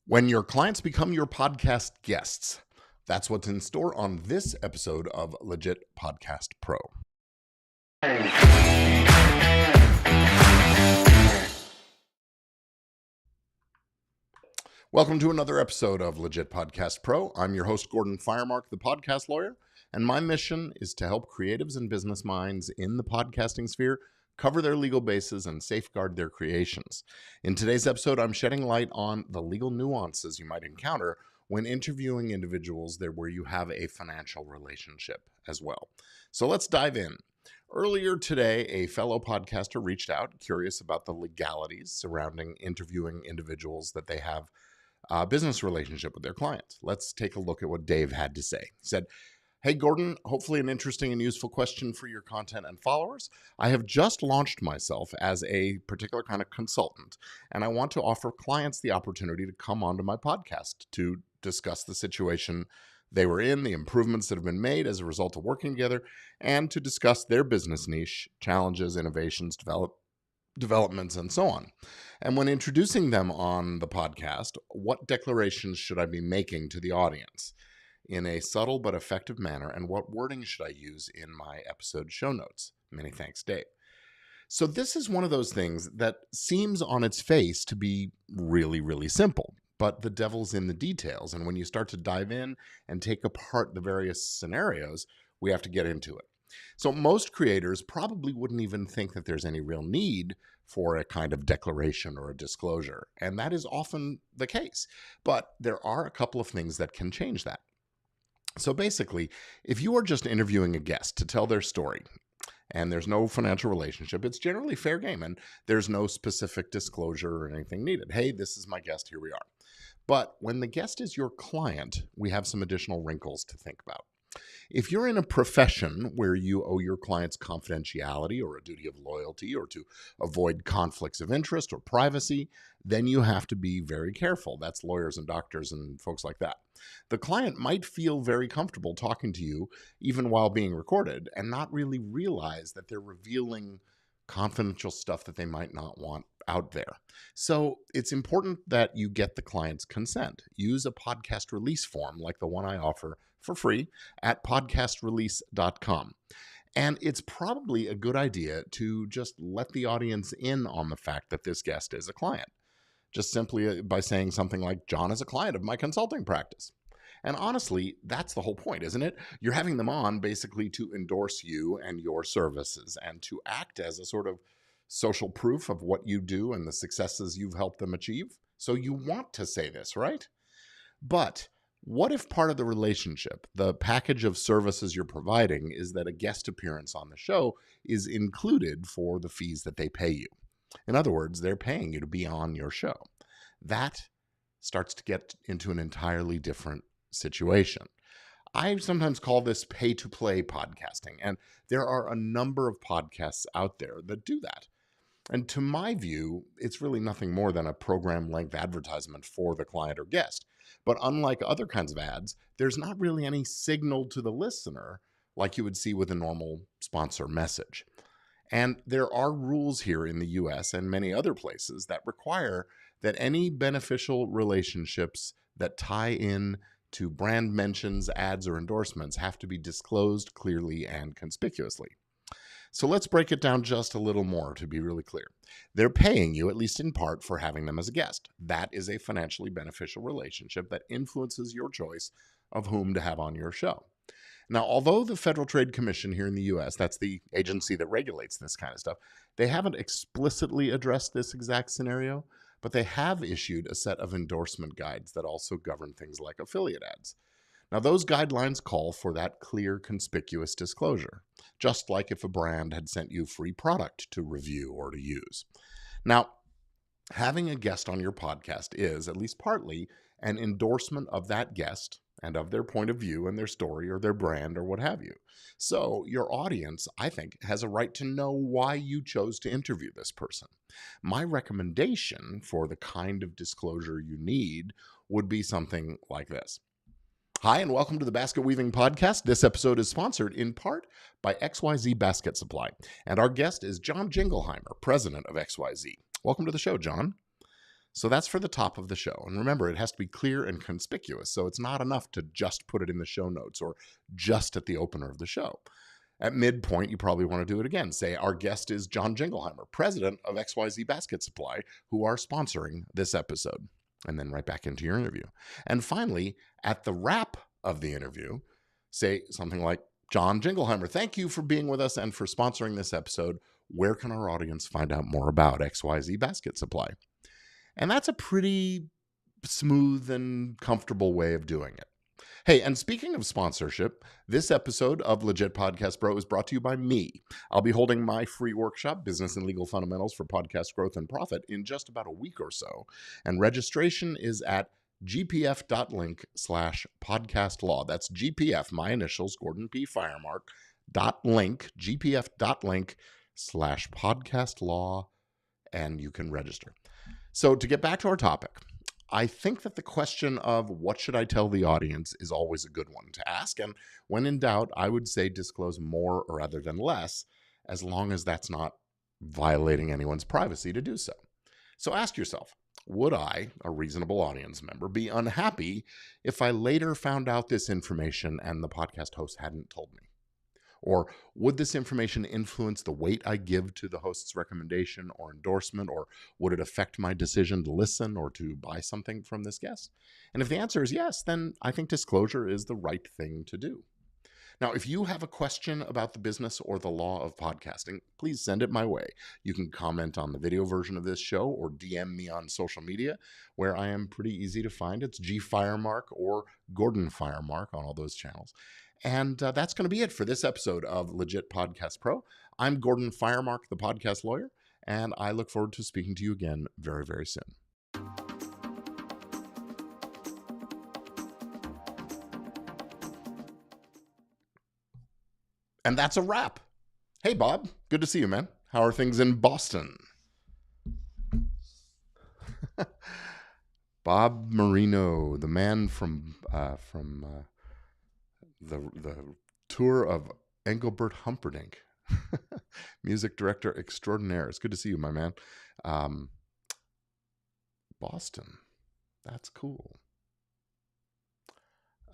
When your clients become your podcast guests. That's what's in store on this episode of Legit Podcast Pro. Welcome to another episode of Legit Podcast Pro. I'm your host, Gordon Firemark, the podcast lawyer, and my mission is to help creatives and business minds in the podcasting sphere cover their legal bases and safeguard their creations. In today's episode, I'm shedding light on the legal nuances you might encounter when interviewing individuals there where you have a financial relationship as well. So let's dive in. Earlier today, a fellow podcaster reached out, curious about the legalities surrounding interviewing individuals that they have a business relationship with their clients. Let's take a look at what Dave had to say. He said, "Hey, Gordon, hopefully an interesting and useful question for your content and followers. I have just launched myself as a particular kind of consultant, and I want to offer clients the opportunity to come onto my podcast to discuss the situation they were in, the improvements that have been made as a result of working together, and to discuss their business niche, challenges, innovations, developments, and so on. And when introducing them on the podcast, what declarations should I be making to the audience in a subtle but effective manner, and what wording should I use in my episode show notes? Many thanks, Dave." So this is one of those things that seems on its face to be really, really simple, but the devil's in the details. And when you start to dive in and take apart the various scenarios, we have to get into it. So most creators probably wouldn't even think that there's any real need for a kind of declaration or a disclosure. And that is often the case. But there are a couple of things that can change that. So basically, if you are just interviewing a guest to tell their story and there's no financial relationship, it's generally fair game and there's no specific disclosure or anything needed. Hey, this is my guest, here we are. But when the guest is your client, we have some additional wrinkles to think about. If you're in a profession where you owe your clients confidentiality or a duty of loyalty or to avoid conflicts of interest or privacy, then you have to be very careful. That's lawyers and doctors and folks like that. The client might feel very comfortable talking to you even while being recorded and not really realize that they're revealing confidential stuff that they might not want out there. So it's important that you get the client's consent. Use a podcast release form like the one I offer for free at podcastrelease.com. And it's probably a good idea to just let the audience in on the fact that this guest is a client, just simply by saying something like, "John is a client of my consulting practice." And honestly, that's the whole point, isn't it? You're having them on basically to endorse you and your services and to act as a sort of social proof of what you do and the successes you've helped them achieve. So you want to say this, right? But what if part of the relationship, the package of services you're providing, is that a guest appearance on the show is included for the fees that they pay you? In other words, they're paying you to be on your show. That starts to get into an entirely different situation. I sometimes call this pay-to-play podcasting, and there are a number of podcasts out there that do that. And to my view, it's really nothing more than a program-length advertisement for the client or guest. But unlike other kinds of ads, there's not really any signal to the listener like you would see with a normal sponsor message. And there are rules here in the US and many other places that require that any beneficial relationships that tie in to brand mentions, ads, or endorsements have to be disclosed clearly and conspicuously. So let's break it down just a little more to be really clear. They're paying you, at least in part, for having them as a guest. That is a financially beneficial relationship that influences your choice of whom to have on your show. Now, although the Federal Trade Commission here in the US, that's the agency that regulates this kind of stuff, they haven't explicitly addressed this exact scenario, but they have issued a set of endorsement guides that also govern things like affiliate ads. Now, those guidelines call for that clear, conspicuous disclosure, just like if a brand had sent you free product to review or to use. Now, having a guest on your podcast is, at least partly, an endorsement of that guest and of their point of view and their story or their brand or what have you. So your audience, I think, has a right to know why you chose to interview this person. My recommendation for the kind of disclosure you need would be something like this. Hi, and welcome to the Basket Weaving Podcast. This episode is sponsored in part by XYZ Basket Supply, and our guest is John Jingleheimer, president of XYZ. Welcome to the show, John. So that's for the top of the show. And remember, it has to be clear and conspicuous. So it's not enough to just put it in the show notes or just at the opener of the show. At midpoint, you probably want to do it again. Say, our guest is John Jingleheimer, president of XYZ Basket Supply, who are sponsoring this episode. And then right back into your interview. And finally, at the wrap of the interview, say something like, John Jingleheimer, thank you for being with us and for sponsoring this episode. Where can our audience find out more about XYZ Basket Supply? And that's a pretty smooth and comfortable way of doing it. Hey, and speaking of sponsorship, this episode of Legit Podcast Bro is brought to you by me. I'll be holding my free workshop, Business and Legal Fundamentals for Podcast Growth and Profit, in just about a week or so. And registration is at gpf.link/podcastlaw. That's GPF, my initials, Gordon P. Firemark, .link, gpf.link/podcastlaw, and you can register. So to get back to our topic, I think that the question of what should I tell the audience is always a good one to ask. And when in doubt, I would say disclose more rather than less, as long as that's not violating anyone's privacy to do so. So ask yourself, would I, a reasonable audience member, be unhappy if I later found out this information and the podcast host hadn't told me? Or would this information influence the weight I give to the host's recommendation or endorsement? Or would it affect my decision to listen or to buy something from this guest? And if the answer is yes, then I think disclosure is the right thing to do. Now, if you have a question about the business or the law of podcasting, please send it my way. You can comment on the video version of this show or DM me on social media, where I am pretty easy to find. It's G Firemark or Gordon Firemark on all those channels. And that's going to be it for this episode of Legit Podcast Pro. I'm Gordon Firemark, the podcast lawyer, and I look forward to speaking to you again very, very soon. And that's a wrap. Hey, Bob. Good to see you, man. How are things in Boston? Bob Marino, the man from the tour of Engelbert Humperdinck, music director extraordinaire. It's good to see you, my man. Boston. That's cool.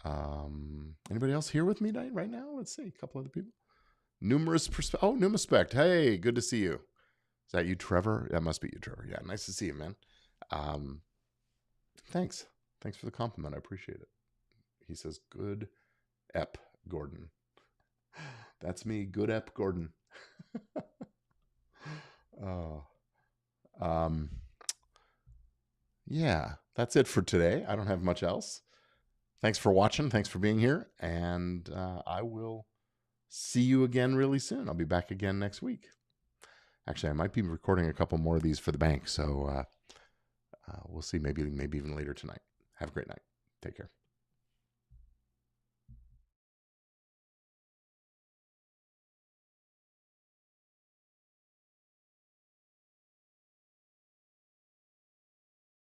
Anybody else here with me right now? Let's see. A couple other people. Numaspect. Hey, good to see you. Is that you, Trevor? That must be you, Trevor. Yeah, nice to see you, man. Thanks. Thanks for the compliment. I appreciate it. He says, good ep, Gordon. That's me, good ep, Gordon. Yeah, that's it for today. I don't have much else. Thanks for watching. Thanks for being here. And I will see you again really soon. I'll be back again next week. Actually, I might be recording a couple more of these for the bank. So we'll see. Maybe even later tonight. Have a great night. Take care.